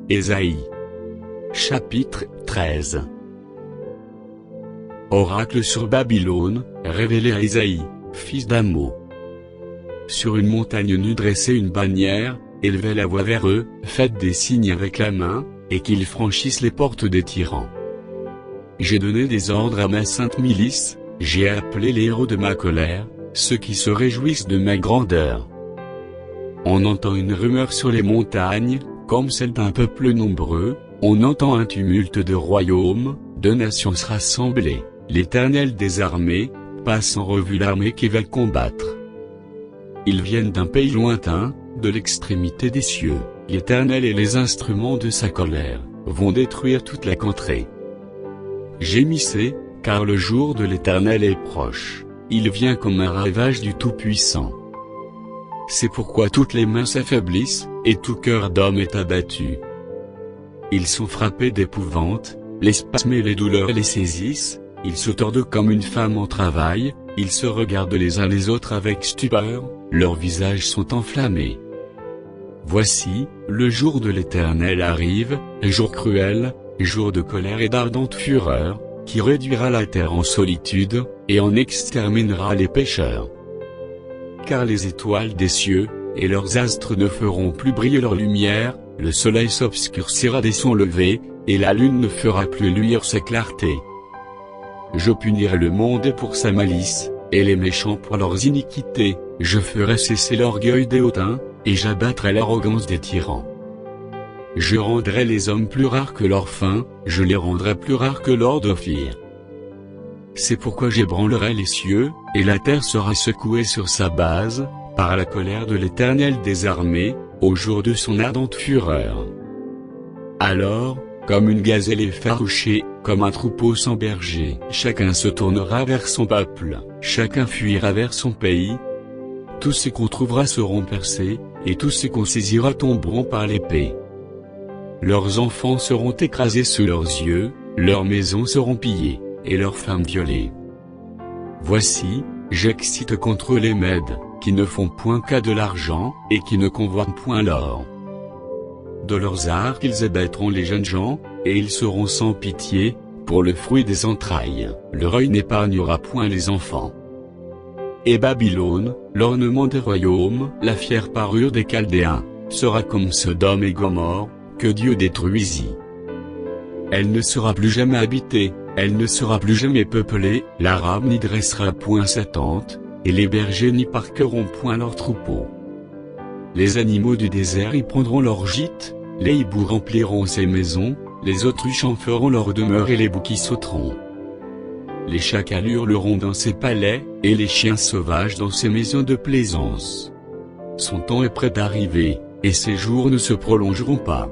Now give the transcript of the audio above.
Ésaïe. Chapitre 13. Oracle sur Babylone, révélé à Ésaïe, fils d'Amo. Sur une montagne nue dressez une bannière, élevez la voix vers eux, faites des signes avec la main, et qu'ils franchissent les portes des tyrans. J'ai donné des ordres à ma sainte milice, j'ai appelé les héros de ma colère, ceux qui se réjouissent de ma grandeur. On entend une rumeur sur les montagnes, comme celle d'un peuple nombreux, on entend un tumulte de royaumes, de nations rassemblées, l'Éternel des armées, passe en revue l'armée qui va combattre. Ils viennent d'un pays lointain, de l'extrémité des cieux, l'Éternel et les instruments de sa colère, vont détruire toute la contrée. Gémissez, car le jour de l'Éternel est proche, il vient comme un rivage du Tout-Puissant. C'est pourquoi toutes les mains s'affaiblissent, et tout cœur d'homme est abattu. Ils sont frappés d'épouvante, les spasmes et les douleurs les saisissent, ils se tordent comme une femme en travail, ils se regardent les uns les autres avec stupeur, leurs visages sont enflammés. Voici, le jour de l'Éternel arrive, jour cruel, jour de colère et d'ardente fureur, qui réduira la terre en solitude, et en exterminera les pécheurs. Car les étoiles des cieux, et leurs astres ne feront plus briller leur lumière, le soleil s'obscurcira dès son lever, et la lune ne fera plus luire sa clarté. Je punirai le monde pour sa malice, et les méchants pour leurs iniquités, je ferai cesser l'orgueil des hautains, et j'abattrai l'arrogance des tyrans. Je rendrai les hommes plus rares que leur faim, je les rendrai plus rares que l'or d'Ophir. C'est pourquoi j'ébranlerai les cieux, et la terre sera secouée sur sa base, par la colère de l'Éternel des armées, au jour de son ardente fureur. Alors, comme une gazelle effarouchée, comme un troupeau sans berger, chacun se tournera vers son peuple, chacun fuira vers son pays. Tous ceux qu'on trouvera seront percés, et tous ceux qu'on saisira tomberont par l'épée. Leurs enfants seront écrasés sous leurs yeux, leurs maisons seront pillées, et leurs femmes violées. Voici, j'excite contre les Mèdes, qui ne font point cas de l'argent, et qui ne convoitent point l'or. De leurs arcs ils abattront les jeunes gens, et ils seront sans pitié, pour le fruit des entrailles, leur œil n'épargnera point les enfants. Et Babylone, l'ornement des royaumes, la fière parure des Chaldéens, sera comme Sodome et Gomorrhe, que Dieu détruisit. Elle ne sera plus jamais habitée, elle ne sera plus jamais peuplée, l'Arabe n'y dressera point sa tente, et les bergers n'y parqueront point leurs troupeaux. Les animaux du désert y prendront leur gîte, les hiboux rempliront ses maisons, les autruches en feront leur demeure et les boucs y sauteront. Les chacals hurleront dans ses palais, et les chiens sauvages dans ses maisons de plaisance. Son temps est près d'arriver, et ses jours ne se prolongeront pas.